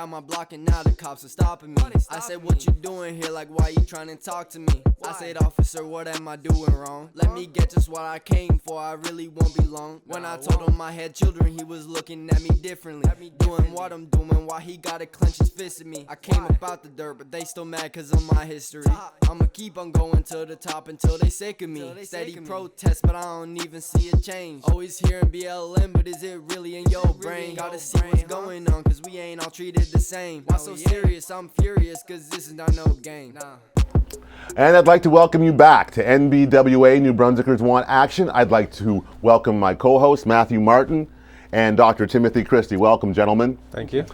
down my block and now the cops are stopping me. I said, what you doing here? Like, why you trying to talk to me? I said, officer, what am I doing wrong? Let me get just what I came for, I really won't be long. When I told him I had children, he was looking at me differently. Doing what I'm doing, why he gotta clench his fist at me. I came about the dirt, but they still mad cause of my history. I'ma keep on going to the top until they sick of me. Steady protest, but I don't even see a change. Always hearing BLM, but is it really in your brain? Gotta see what's going on, cause we ain't all treated the same. Why so serious? I'm furious, cause this is not no game. And I'd like to welcome you back to NBWA, New Brunswickers Want Action. I'd like to welcome my co-host, Matthew Martin, and Dr. Timothy Christie. Welcome, gentlemen. Thank you.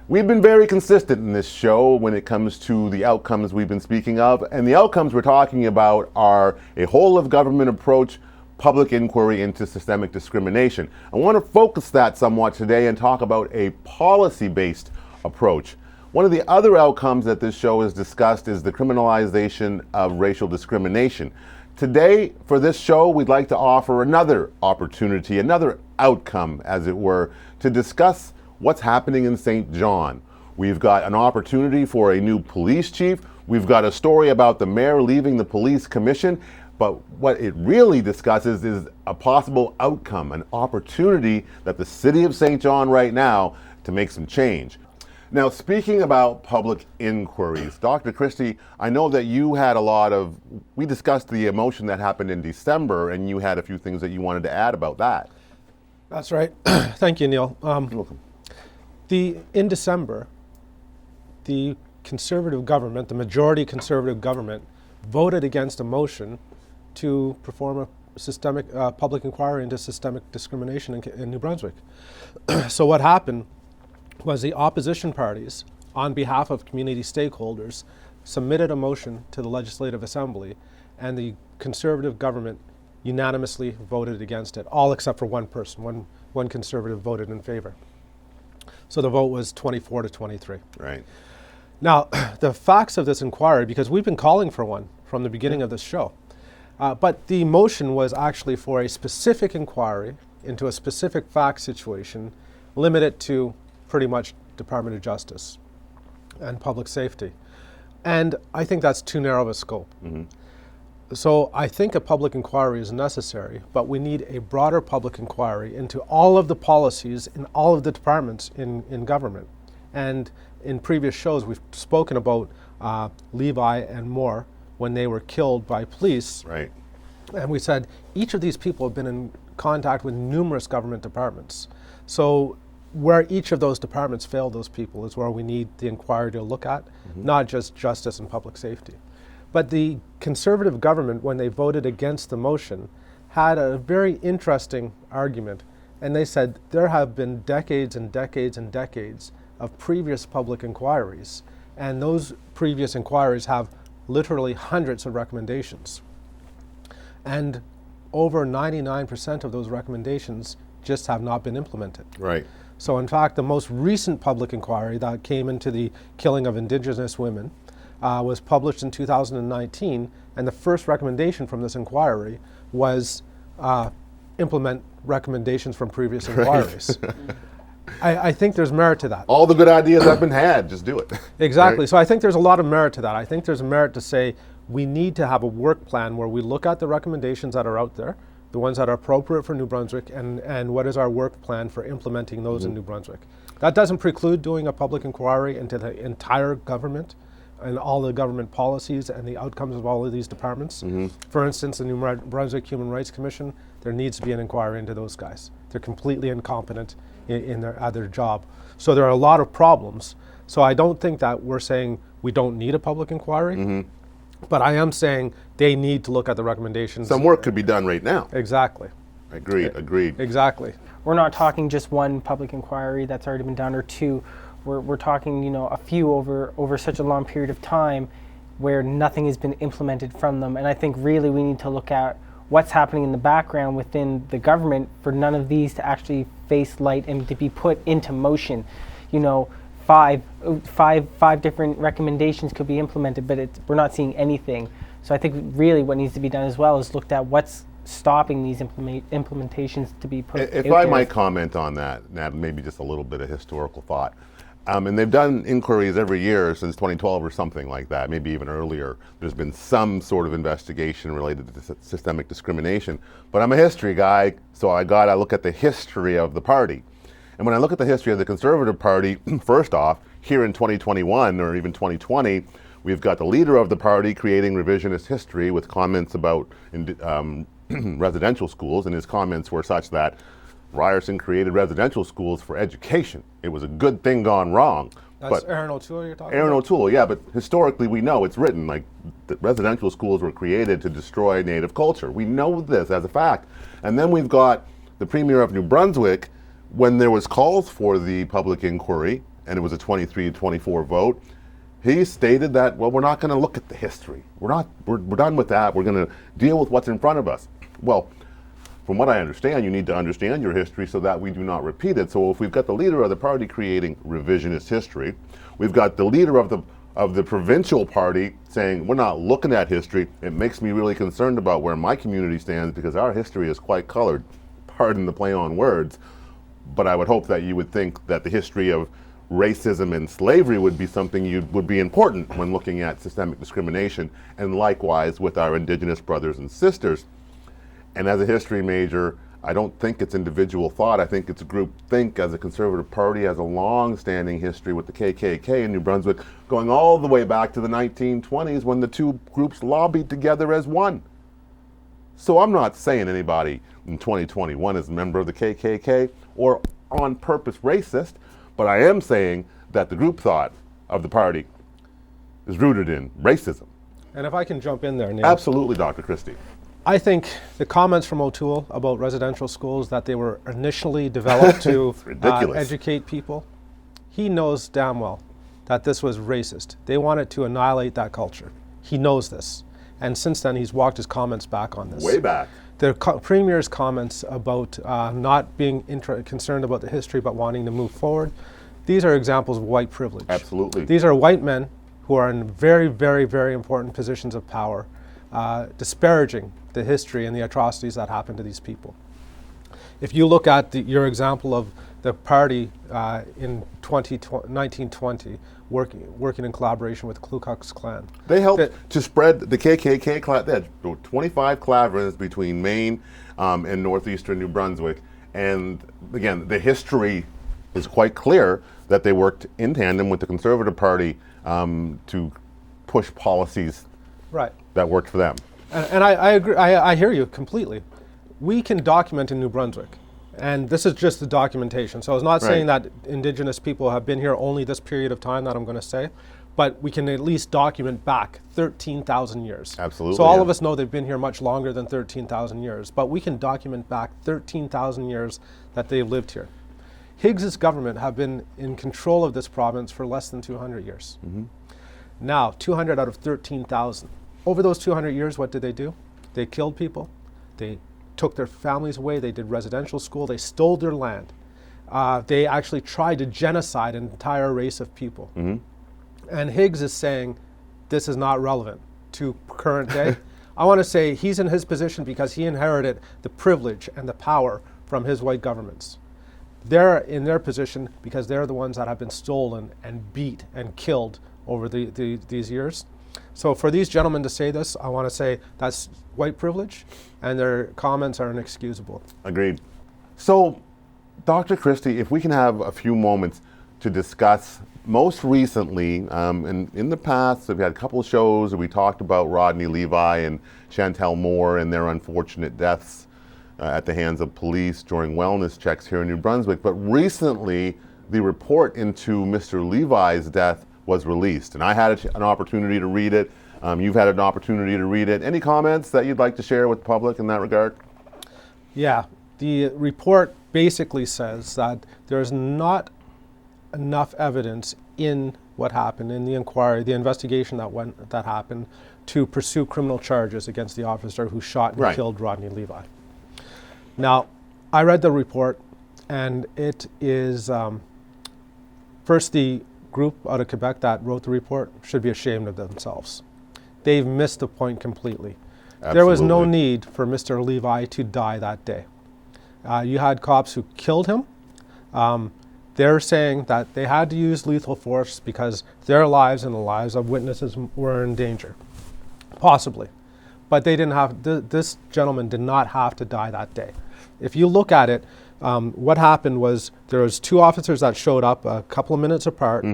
We've been very consistent in this show when it comes to the outcomes we've been speaking of, and the outcomes we're talking about are a whole-of-government approach, public inquiry into systemic discrimination. I want to focus that somewhat today and talk about a policy-based approach. One of the other outcomes that this show has discussed is the criminalization of racial discrimination. Today, for this show, we'd like to offer another opportunity, another outcome, as it were, to discuss what's happening in St. John. We've got an opportunity for a new police chief. We've got a story about the mayor leaving the police commission. But what it really discusses is a possible outcome, an opportunity that the city of St. John right now to make some change. Now, speaking about public inquiries, Dr. Christie, I know that you had we discussed the motion that happened in December, and you had a few things that you wanted to add about that. That's right. Thank you, Neil. You're welcome. In December, the Conservative government, the majority Conservative government, voted against a motion to perform a systemic public inquiry into systemic discrimination in New Brunswick. So what happened was the opposition parties, on behalf of community stakeholders, submitted a motion to the Legislative Assembly, and the Conservative government unanimously voted against it, all except for one person. One Conservative voted in favor. So the vote was 24 to 23. Right. Now, the facts of this inquiry, because we've been calling for one from the beginning of this show, but the motion was actually for a specific inquiry into a specific fact situation, limited to pretty much Department of Justice and public safety. And I think that's too narrow of a scope. Mm-hmm. So I think a public inquiry is necessary, but we need a broader public inquiry into all of the policies in all of the departments in government. And in previous shows, we've spoken about Levi and Moore when they were killed by police. Right. And we said each of these people have been in contact with numerous government departments. So where each of those departments failed those people is where we need the inquiry to look at, not just justice and public safety. But the Conservative government, when they voted against the motion, had a very interesting argument. And they said there have been decades and decades and decades of previous public inquiries. And those previous inquiries have literally hundreds of recommendations. And over 99% of those recommendations just have not been implemented. Right. So in fact, the most recent public inquiry that came into the killing of Indigenous women was published in 2019, and the first recommendation from this inquiry was implement recommendations from previous inquiries. I think there's merit to that. All the good ideas have been had, just do it. Exactly. Right? So I think there's a lot of merit to that. I think there's merit to say we need to have a work plan where we look at the recommendations that are out there, the ones that are appropriate for New Brunswick, and what is our work plan for implementing those in New Brunswick. That doesn't preclude doing a public inquiry into the entire government and all the government policies and the outcomes of all of these departments. For instance, the New Brunswick Human Rights Commission, there needs to be an inquiry into those guys. They're completely incompetent at their job. So there are a lot of problems. So I don't think that we're saying we don't need a public inquiry, but I am saying they need to look at the recommendations. Some work could be done right now. Exactly. Agreed. Exactly. We're not talking just one public inquiry that's already been done or two. We're talking, a few over such a long period of time where nothing has been implemented from them. And I think really we need to look at what's happening in the background within the government for none of these to actually face light and to be put into motion. Five different recommendations could be implemented, but we're not seeing anything. So I think really what needs to be done as well is looked at what's stopping these implementations to be put If out I there. might comment on that, maybe just a little bit of historical thought. And they've done inquiries every year since 2012 or something like that, maybe even earlier. There's been some sort of investigation related to systemic discrimination. But I'm a history guy, so I gotta look at the history of the party. And when I look at the history of the Conservative Party, first off, here in 2021 or even 2020, we've got the leader of the party creating revisionist history with comments about residential schools, and his comments were such that Ryerson created residential schools for education. It was a good thing gone wrong. That's Aaron O'Toole you're talking Aaron about? O'Toole, yeah, but historically we know it's written, like, that residential schools were created to destroy Native culture. We know this as a fact. And then we've got the Premier of New Brunswick, when there was calls for the public inquiry, and it was a 23-24 vote, he stated that, well, we're not going to look at the history. We're done with that. We're going to deal with what's in front of us. Well, from what I understand, you need to understand your history so that we do not repeat it. So if we've got the leader of the party creating revisionist history, we've got the leader of the provincial party saying we're not looking at history, it makes me really concerned about where my community stands, because our history is quite colored. Pardon the play on words, but I would hope that you would think that the history of racism and slavery would be something would be important when looking at systemic discrimination, and likewise with our Indigenous brothers and sisters. And as a history major, I don't think it's individual thought. I think it's group think, as a Conservative Party has a long-standing history with the KKK in New Brunswick, going all the way back to the 1920s when the two groups lobbied together as one. So I'm not saying anybody in 2021 is a member of the KKK or on purpose racist, but I am saying that the group thought of the party is rooted in racism. And if I can jump in there, Neil. Absolutely, Dr. Christie. I think the comments from O'Toole about residential schools, that they were initially developed to educate people, he knows damn well that this was racist. They wanted to annihilate that culture. He knows this. And since then, he's walked his comments back on this. Way back. The Premier's comments about not being concerned about the history but wanting to move forward, these are examples of white privilege. Absolutely. These are white men who are in very, very, very important positions of power, disparaging the history and the atrocities that happened to these people. If you look at your example of the party in 1920 working in collaboration with the Ku Klux Klan. They helped to spread the KKK. They had 25 claverins between Maine and northeastern New Brunswick. And again, the history is quite clear that they worked in tandem with the Conservative Party to push policies that worked for them. And I agree. I hear you completely. We can document in New Brunswick, and this is just the documentation. So I was not saying that Indigenous people have been here only this period of time that I'm going to say, but we can at least document back 13,000 years. Absolutely. So all of us know they've been here much longer than 13,000 years, but we can document back 13,000 years that they've lived here. Higgs's government have been in control of this province for less than 200 years. Mm-hmm. Now, 200 out of 13,000. Over those 200 years, what did they do? They killed people. They took their families away. They did residential school. They stole their land. They actually tried to genocide an entire race of people. Mm-hmm. And Higgs is saying this is not relevant to current day. I want to say he's in his position because he inherited the privilege and the power from his white governments. They're in their position because they're the ones that have been stolen and beat and killed over these years. So for these gentlemen to say this, I want to say that's white privilege, and their comments are inexcusable. Agreed. So, Dr. Christie, if we can have a few moments to discuss most recently, and in the past, we've had a couple of shows where we talked about Rodney Levi and Chantel Moore and their unfortunate deaths at the hands of police during wellness checks here in New Brunswick. But recently, the report into Mr. Levi's death was released, and I had an opportunity to read it. You've had an opportunity to read it. Any comments that you'd like to share with the public in that regard? Yeah, the report basically says that there's not enough evidence in what happened in the inquiry, the investigation that happened, to pursue criminal charges against the officer who shot and killed Rodney Levi. Now, I read the report, and it is first the group out of Quebec that wrote the report should be ashamed of themselves. They've missed the point completely. Absolutely. There was no need for Mr. Levi to die that day. You had cops who killed him. They're saying that they had to use lethal force because their lives and the lives of witnesses were in danger, possibly. But they didn't have, this gentleman did not have to die that day. If you look at it, what happened was there was 2 officers that showed up a couple of minutes apart.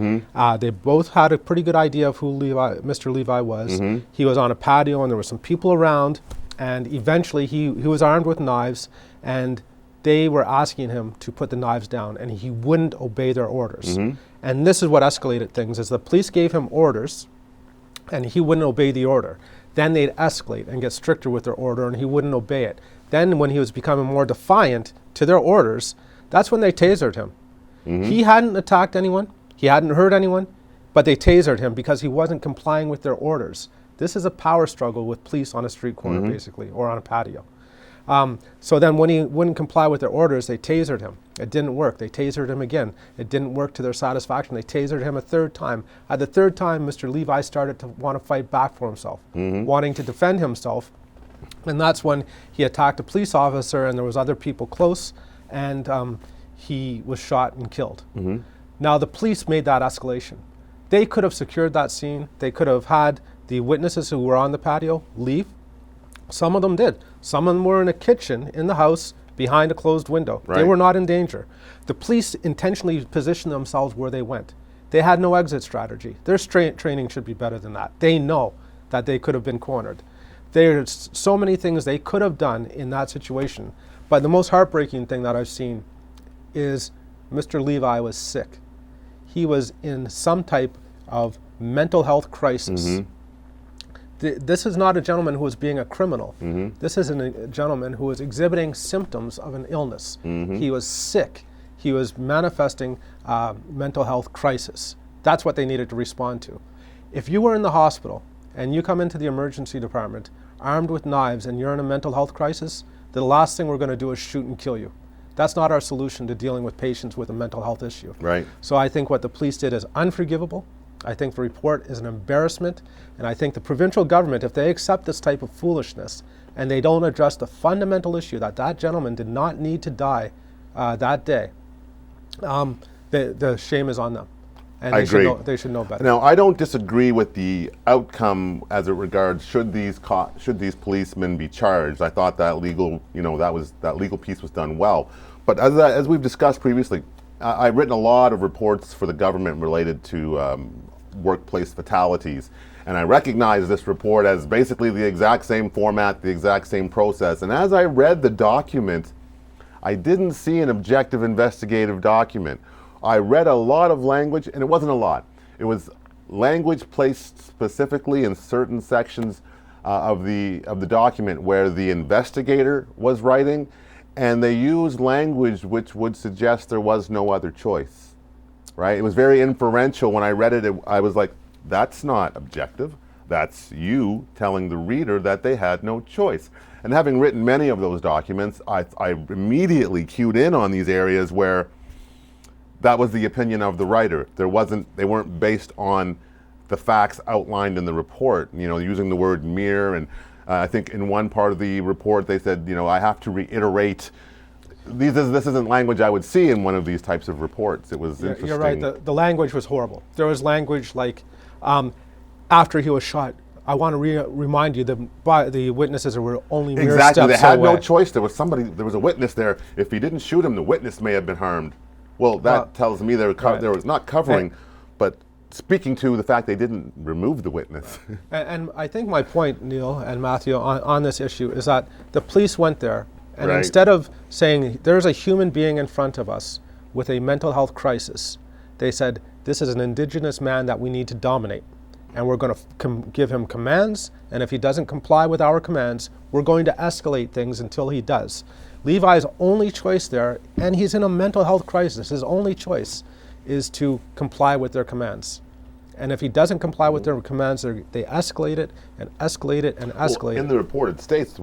They both had a pretty good idea of who Mr. Levi was. He was on a patio and there were some people around, and eventually he was armed with knives, and they were asking him to put the knives down, and he wouldn't obey their orders. And this is what escalated things, is the police gave him orders and he wouldn't obey the order. Then they'd escalate and get stricter with their order, and he wouldn't obey it. Then when he was becoming more defiant to their orders, that's when they tasered him. He hadn't attacked anyone, he hadn't hurt anyone, but they tasered him because he wasn't complying with their orders. This is a power struggle with police on a street corner, basically, or on a patio. So then when he wouldn't comply with their orders, they tasered him. It didn't work. They tasered him again. It didn't work to their satisfaction. They tasered him a 3rd time. At the 3rd time, Mr. Levi started to want to fight back for himself, wanting to defend himself. And that's when he attacked a police officer, and there was other people close, and he was shot and killed. Now the police made that escalation. They could have secured that scene. They could have had the witnesses who were on the patio leave. Some of them did. Some of them were in a kitchen in the house behind a closed window. They were not in danger. The police intentionally positioned themselves where they went. They had no exit strategy. Their training should be better than that. They know that they could have been cornered. There's so many things they could have done in that situation. But the most heartbreaking thing that I've seen is Mr. Levi was sick. He was in some type of mental health crisis. This is not a gentleman who was being a criminal. This is a gentleman who was exhibiting symptoms of an illness. He was sick. He was manifesting mental health crisis. That's what they needed to respond to. If you were in the hospital and you come into the emergency department armed with knives and you're in a mental health crisis, the last thing we're going to do is shoot and kill you. That's not our solution to dealing with patients with a mental health issue. So I think what the police did is unforgivable. I think the report is an embarrassment, and I think the provincial government, if they accept this type of foolishness and they don't address the fundamental issue that that gentleman did not need to die that day, the shame is on them. And I agree. They should know better. Now, I don't disagree with the outcome as it regards should these policemen be charged. I thought that legal piece was done well. But as we've discussed previously, I've written a lot of reports for the government related to workplace fatalities, and I recognize this report as basically the exact same format, the exact same process. And as I read the document, I didn't see an objective investigative document. I read a lot of language, and it wasn't a lot. It was language placed specifically in certain sections of the document where the investigator was writing, and they used language which would suggest there was no other choice, right? It was very inferential. When I read it, I was like, that's not objective. That's you telling the reader that they had no choice. And having written many of those documents, I immediately cued in on these areas where that was the opinion of the writer. They weren't based on the facts outlined in the report, using the word mere. And I think in one part of the report they said, I have to reiterate. This isn't language I would see in one of these types of reports. It was interesting. You're right. The language was horrible. There was language like, after he was shot, I want to remind you that the witnesses were only mere steps away. Exactly. They had no choice. There was a witness there. If he didn't shoot him, the witness may have been harmed. Well, that tells me there was not covering, but speaking to the fact they didn't remove the witness. And I think my point, Neil and Matthew, on this issue is that the police went there, and instead of saying there's a human being in front of us with a mental health crisis, they said this is an Indigenous man that we need to dominate, and we're going to give him commands, and if he doesn't comply with our commands, we're going to escalate things until he does. Levi's only choice there, and he's in a mental health crisis, his only choice is to comply with their commands. And if he doesn't comply with their commands, they escalate it and escalate it and escalate it. In the report, it states,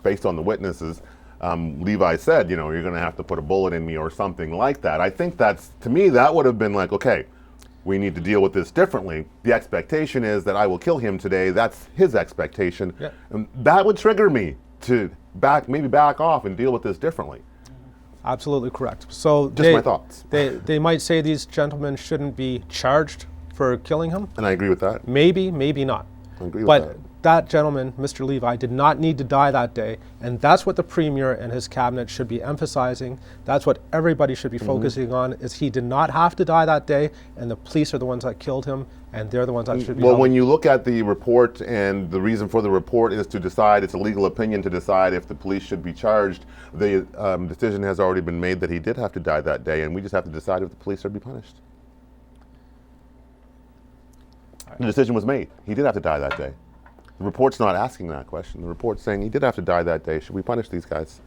based on the witnesses, Levi said, you're going to have to put a bullet in me or something like that. I think to me, that would have been like, okay, we need to deal with this differently. The expectation is that I will kill him today. That's his expectation. Yeah. And that would trigger me to back off and deal with this differently. Absolutely correct. So Just my thoughts. They might say these gentlemen shouldn't be charged for killing him. And I agree with that. Maybe, maybe not. I agree with But that. that gentleman, Mr. Levi, did not need to die that day, and that's what the Premier and his cabinet should be emphasizing. That's what everybody should be focusing on, is he did not have to die that day, and the police are the ones that killed him, and they're the ones that should be Well, held. when you look at the report, and the reason for the report is to decide, it's a legal opinion to decide if the police should be charged, the decision has already been made that he did have to die that day, and we just have to decide if the police are to be punished. The decision was made. He did have to die that day. The report's not asking that question. The report's saying he did have to die that day. Should we punish these guys?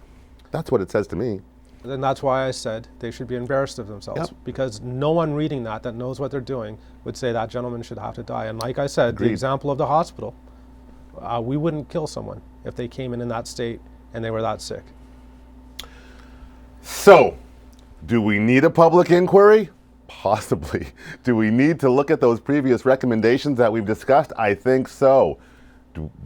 That's what it says to me. And that's why I said they should be embarrassed of themselves, Yep. because no one reading that knows what they're doing would say that gentleman should have to die. And like I said, Agreed. the example of the hospital, we wouldn't kill someone if they came in that state and they were that sick. So, do we need a public inquiry? Possibly. Do we need to look at those previous recommendations that we've discussed? I think so.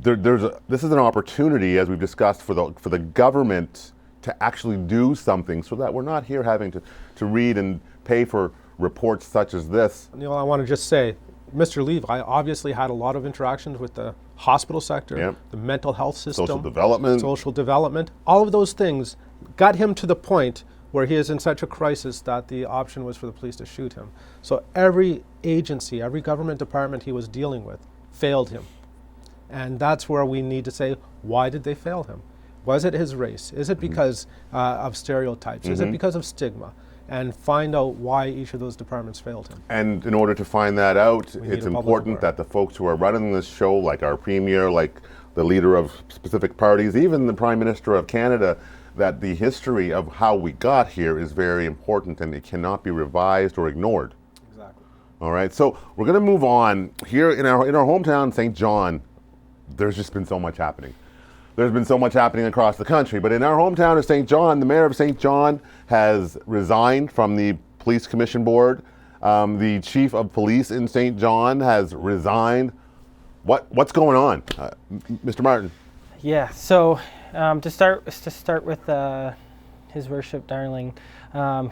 This is an opportunity, as we've discussed, for the government to actually do something, so that we're not here having to read and pay for reports such as this. Neil, I want to just say, Mr. Levi obviously had a lot of interactions with the hospital sector, Yep. the mental health system, Social development. All of those things got him to the point where he is in such a crisis that the option was for the police to shoot him. So every agency, every government department he was dealing with failed him. And that's where we need to say, why did they fail him? Was it his race? Is it because of stereotypes? Is it because of stigma? And find out why each of those departments failed him. And in order to find that out, We need it's a public important inquiry. that the folks who are running this show, like our Premier, like the leader of specific parties, even the Prime Minister of Canada, that the history of how we got here is very important, and it cannot be revised or ignored. Exactly. All right, so we're going to move on. Here in our hometown, St. John, there's just been so much happening. There's been so much happening across the country, but in our hometown of St. John, the mayor of St. John has resigned from the police commission board. The chief of police in St. John has resigned. What's going on, Mr. Martin? Yeah. So to start with His Worship Darling,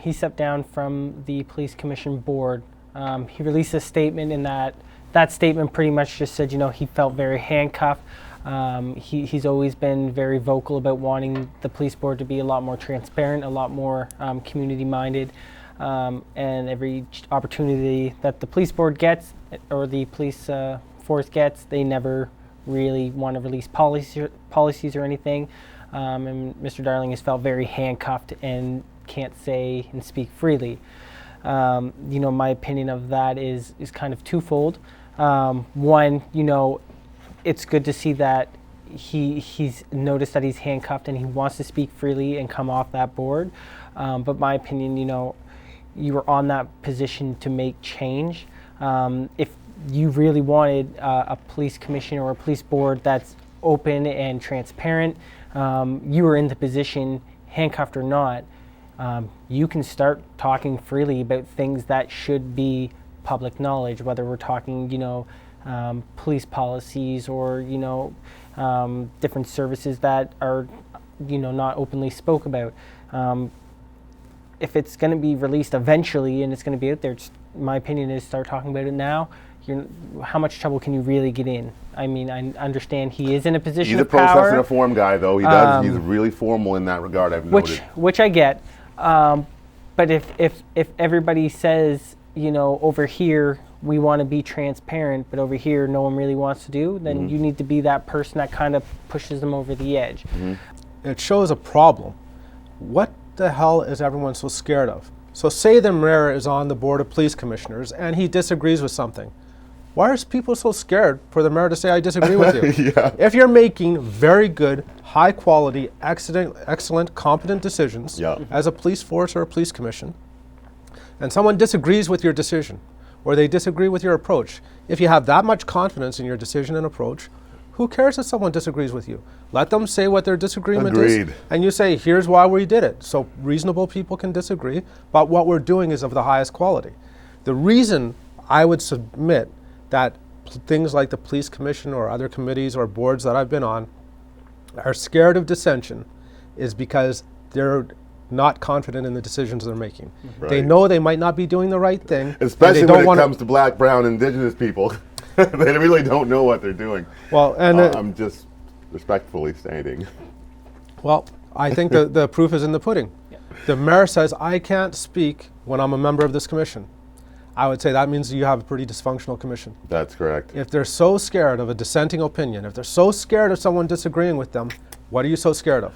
he stepped down from the police commission board. He released a statement in that statement pretty much just said, he felt very handcuffed. He's always been very vocal about wanting the police board to be a lot more transparent, a lot more community-minded, and every opportunity that the police board gets or the police force gets, they never really want to release policies or anything. And Mr. Darling has felt very handcuffed and can't say and speak freely. My opinion of that is kind of twofold. One, it's good to see that he's noticed that he's handcuffed and he wants to speak freely and come off that board. But my opinion, you were on that position to make change. If you really wanted a police commission or a police board that's open and transparent, you were in the position, handcuffed or not, you can start talking freely about things that should be public knowledge, whether we're talking, police policies or, different services that are, not openly spoke about. If it's going to be released eventually and it's going to be out there, my opinion is start talking about it now. How much trouble can you really get in? I mean, I understand he is in a position of power. He's a process and a form guy, though. He does. He's really formal in that regard, I've noted. Which I get. But if everybody says, over here we want to be transparent, but over here no one really wants to do, then you need to be that person that kind of pushes them over the edge. It shows a problem. What the hell is everyone so scared of? So say the mayor is on the board of police commissioners and he disagrees with something. Why are people so scared for the mayor to say, I disagree with you? Yeah. If you're making very good, high quality, excellent, competent decisions as a police force or a police commission, and someone disagrees with your decision, or they disagree with your approach, if you have that much confidence in your decision and approach, who cares if someone disagrees with you? Let them say what their disagreement is, and you say, here's why we did it. So reasonable people can disagree, but what we're doing is of the highest quality. The reason I would submit that things like the police commission or other committees or boards that I've been on are scared of dissension is because they're not confident in the decisions they're making. Right. They know they might not be doing the right thing. Especially and they when don't it comes to Black, brown, Indigenous people. They really don't know what they're doing. Well, and I'm just respectfully stating. well, I think the proof is in the pudding. Yeah. The mayor says, I can't speak when I'm a member of this commission. I would say that means you have a pretty dysfunctional commission. That's correct. If they're so scared of a dissenting opinion, if they're so scared of someone disagreeing with them, what are you so scared of?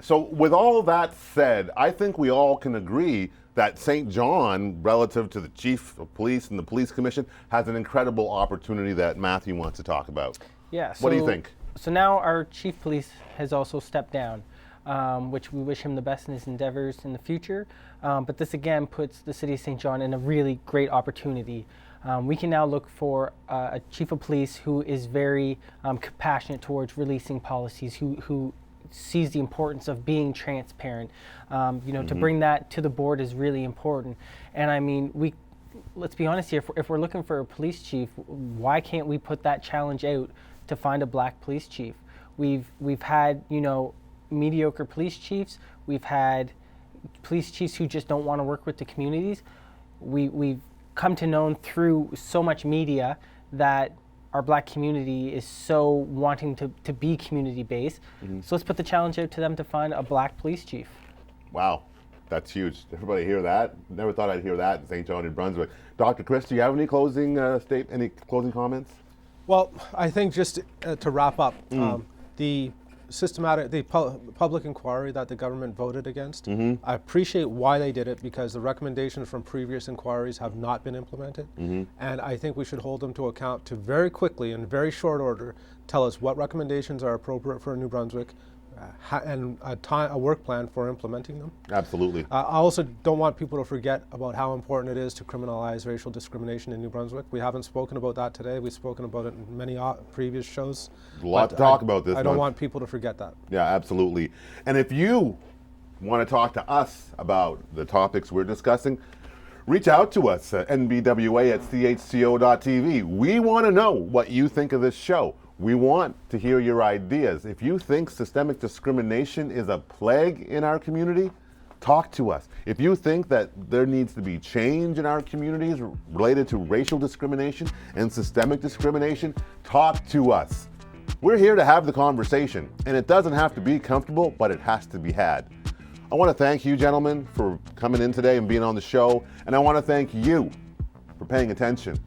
So with all that said, I think we all can agree that St. John, relative to the chief of police and the police commission, has an incredible opportunity that Matthew wants to talk about. Yeah. What do you think? So now our chief police has also stepped down, which we wish him the best in his endeavors in the future. But this again puts the city of St. John in a really great opportunity. We can now look for a chief of police who is very compassionate towards releasing policies, who sees the importance of being transparent. To bring that to the board is really important. And I mean, let's be honest here, if we're looking for a police chief, why can't we put that challenge out to find a black police chief? We've had, mediocre police chiefs. We've had police chiefs who just don't want to work with the communities. We've come to know through so much media that our black community is so wanting to be community-based. So let's put the challenge out to them to find a black police chief. Wow, that's huge. Everybody hear that? Never thought I'd hear that in St. John and Brunswick. Dr. Christie, do you have any closing closing comments? Well, I think just to wrap up, the public inquiry that the government voted against, I appreciate why they did it, because the recommendations from previous inquiries have not been implemented. And I think we should hold them to account to very quickly, in very short order, tell us what recommendations are appropriate for New Brunswick, and a work plan for implementing them. Absolutely. I also don't want people to forget about how important it is to criminalize racial discrimination in New Brunswick. We haven't spoken about that today. We've spoken about it in many previous shows. A lot to talk about this I don't month. want people to forget that. Yeah, absolutely. And if you want to talk to us about the topics we're discussing, reach out to us at NBWA at CHCO-TV. We want to know what you think of this show. We want to hear your ideas. If you think systemic discrimination is a plague in our community, talk to us. If you think that there needs to be change in our communities related to racial discrimination and systemic discrimination, talk to us. We're here to have the conversation, and it doesn't have to be comfortable, but it has to be had. I want to thank you, gentlemen, for coming in today and being on the show, and I want to thank you for paying attention.